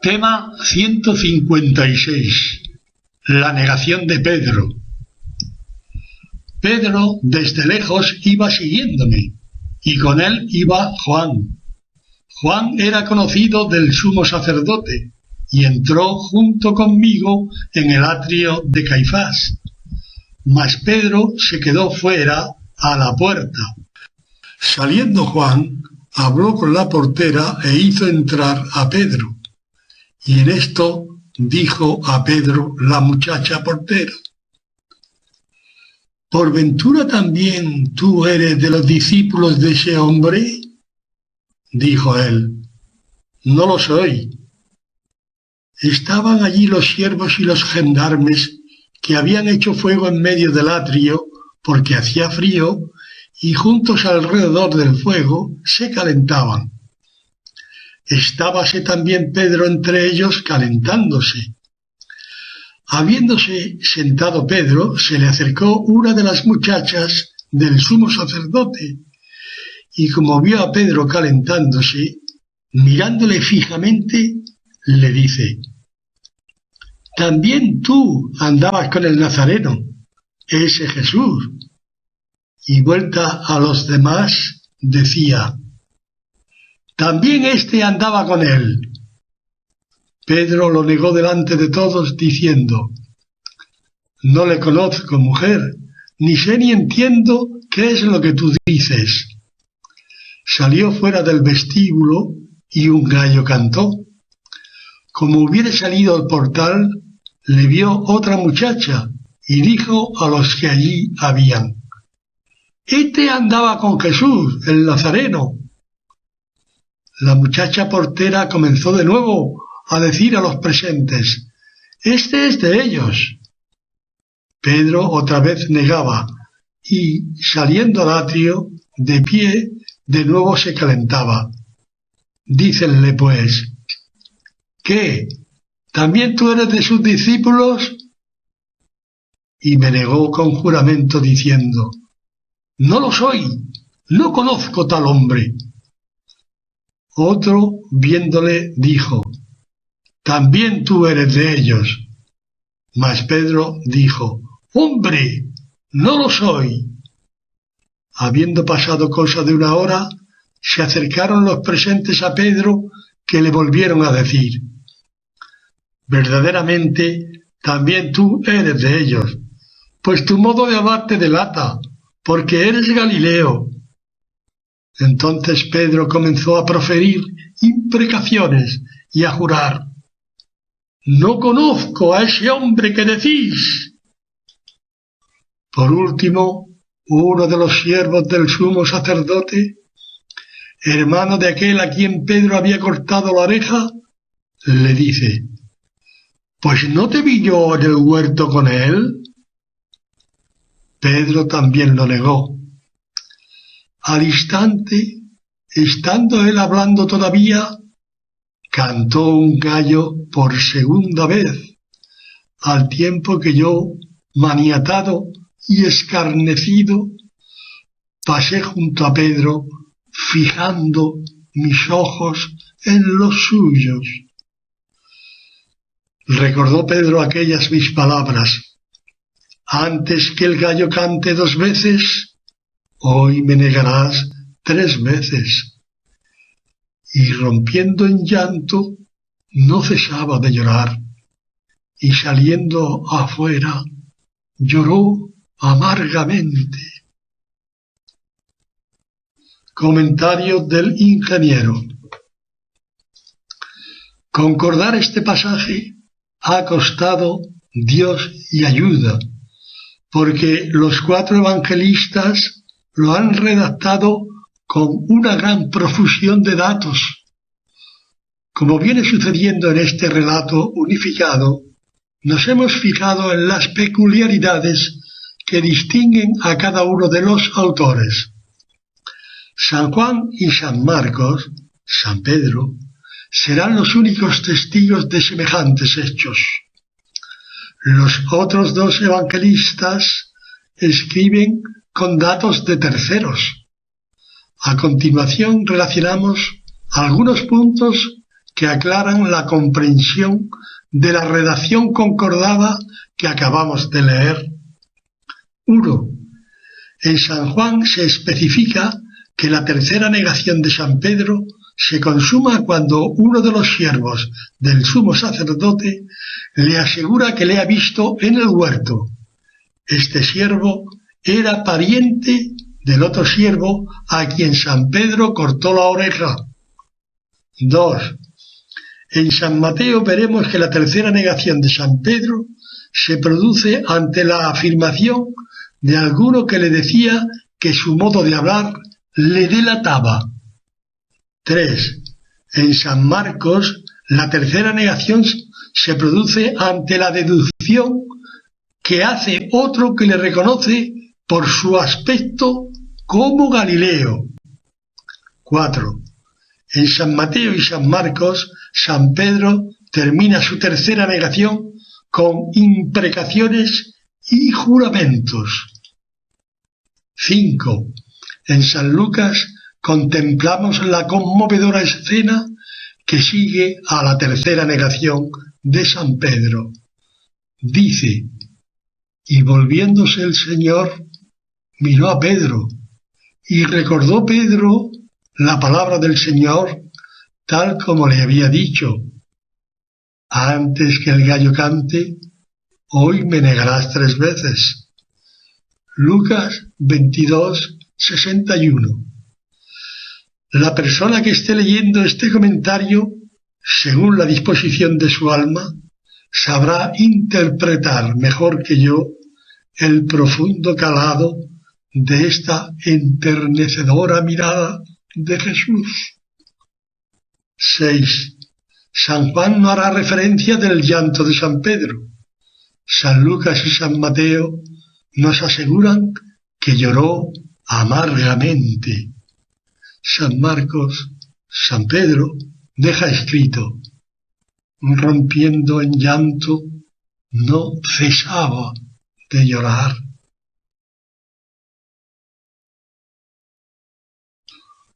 Tema 156. La negación de Pedro. Pedro desde lejos iba siguiéndome, y con él iba Juan. Juan era conocido del sumo sacerdote, y entró junto conmigo en el atrio de Caifás. Mas Pedro se quedó fuera a la puerta. Saliendo Juan, habló con la portera e hizo entrar a Pedro. Y en esto dijo a Pedro la muchacha portera: ¿por ventura también tú eres de los discípulos de ese hombre? Dijo él: no lo soy. Estaban allí los siervos y los gendarmes que habían hecho fuego en medio del atrio porque hacía frío, y juntos alrededor del fuego se calentaban. Estábase también Pedro entre ellos calentándose. Habiéndose sentado Pedro, se le acercó una de las muchachas del sumo sacerdote, y como vio a Pedro calentándose, mirándole fijamente, le dice: también tú andabas con el Nazareno, ese Jesús. Y vuelta a los demás, decía: también éste andaba con él. Pedro lo negó delante de todos, diciendo: no le conozco, mujer, ni sé ni entiendo qué es lo que tú dices. Salió fuera del vestíbulo y un gallo cantó. Como hubiera salido al portal, le vio otra muchacha y dijo a los que allí habían: este andaba con Jesús, el Nazareno. La muchacha portera comenzó de nuevo a decir a los presentes: este es de ellos. Pedro otra vez negaba, y saliendo al atrio, de pie, de nuevo se calentaba. Dícenle pues: ¿qué? ¿También tú eres de sus discípulos? Y me negó con juramento diciendo: no lo soy, no conozco tal hombre. Otro, viéndole, dijo: también tú eres de ellos. Mas Pedro dijo: hombre, no lo soy. Habiendo pasado cosa de una hora, se acercaron los presentes a Pedro, que le volvieron a decir: verdaderamente, también tú eres de ellos, pues tu modo de hablar te delata, porque eres Galileo. Entonces Pedro comenzó a proferir imprecaciones y a jurar: no conozco a ese hombre que decís. Por último, uno de los siervos del sumo sacerdote, hermano de aquel a quien Pedro había cortado la oreja, le dice: ¿pues no te vi yo en el huerto con él? Pedro también lo negó. Al instante, estando él hablando todavía, cantó un gallo por segunda vez, al tiempo que yo, maniatado y escarnecido, pasé junto a Pedro, fijando mis ojos en los suyos. Recordó Pedro aquellas mis palabras: antes que el gallo cante 2 veces, hoy me negarás 3 veces. Y rompiendo en llanto, no cesaba de llorar, y saliendo afuera, lloró amargamente. Comentario del ingeniero. Concordar este pasaje ha costado Dios y ayuda, porque los 4 evangelistas lo han redactado con una gran profusión de datos. Como viene sucediendo en este relato unificado, nos hemos fijado en las peculiaridades que distinguen a cada uno de los autores. San Juan y San Marcos, San Pedro, serán los únicos testigos de semejantes hechos. Los otros 2 evangelistas escriben con datos de terceros. A continuación relacionamos algunos puntos que aclaran la comprensión de la redacción concordada que acabamos de leer. 1. En San Juan se especifica que la tercera negación de San Pedro se consuma cuando uno de los siervos del sumo sacerdote le asegura que le ha visto en el huerto. Este siervo era pariente del otro siervo a quien San Pedro cortó la oreja. 2. En San Mateo veremos que la tercera negación de San Pedro se produce ante la afirmación de alguno que le decía que su modo de hablar le delataba. 3. En San Marcos, la tercera negación se produce ante la deducción que hace otro que le reconoce por su aspecto como Galileo. 4. En San Mateo y San Marcos, San Pedro termina su tercera negación con imprecaciones y juramentos. 5. En San Lucas contemplamos la conmovedora escena que sigue a la tercera negación de San Pedro. Dice: y volviéndose el Señor, miró a Pedro, y recordó Pedro la palabra del Señor, tal como le había dicho: antes que el gallo cante, hoy me negarás 3 veces. Lucas 22, 61. La persona que esté leyendo este comentario, según la disposición de su alma, sabrá interpretar mejor que yo el profundo calado de esta enternecedora mirada de Jesús. 6. San Juan no hará referencia del llanto de San Pedro. San Lucas y San Mateo nos aseguran que lloró amargamente. San Marcos, San Pedro deja escrito: rompiendo en llanto, no cesaba de llorar.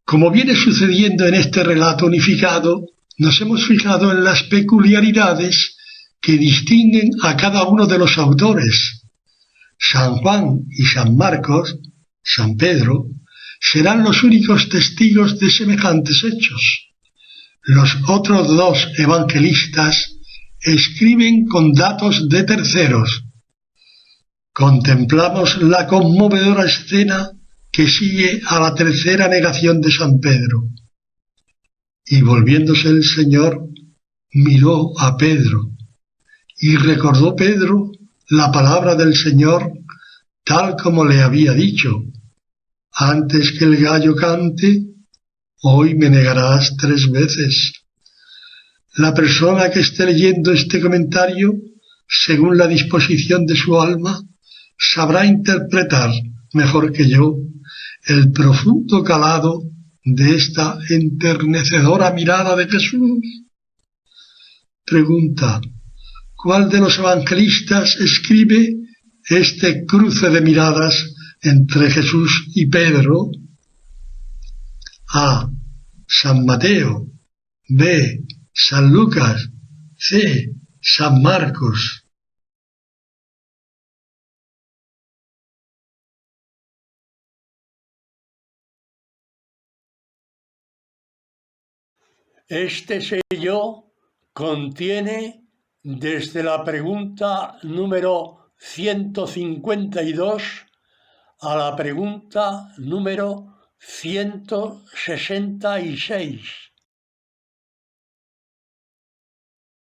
Como viene sucediendo en este relato unificado, nos hemos fijado en las peculiaridades que distinguen a cada uno de los autores. San Juan y San Marcos, San Pedro, serán los únicos testigos de semejantes hechos. Los otros 2 evangelistas escriben con datos de terceros. Contemplamos la conmovedora escena que sigue a la tercera negación de San Pedro. Y volviéndose el Señor, miró a Pedro, y recordó Pedro la palabra del Señor, tal como le había dicho: antes que el gallo cante, hoy me negarás 3 veces. La persona que esté leyendo este comentario, según la disposición de su alma, sabrá interpretar mejor que yo el profundo calado de esta enternecedora mirada de Jesús. Pregunta: ¿cuál de los evangelistas escribe este cruce de miradas entre Jesús y Pedro? A. San Mateo. B. San Lucas. C. San Marcos. Este sello contiene desde la pregunta número 152 a la pregunta número 166.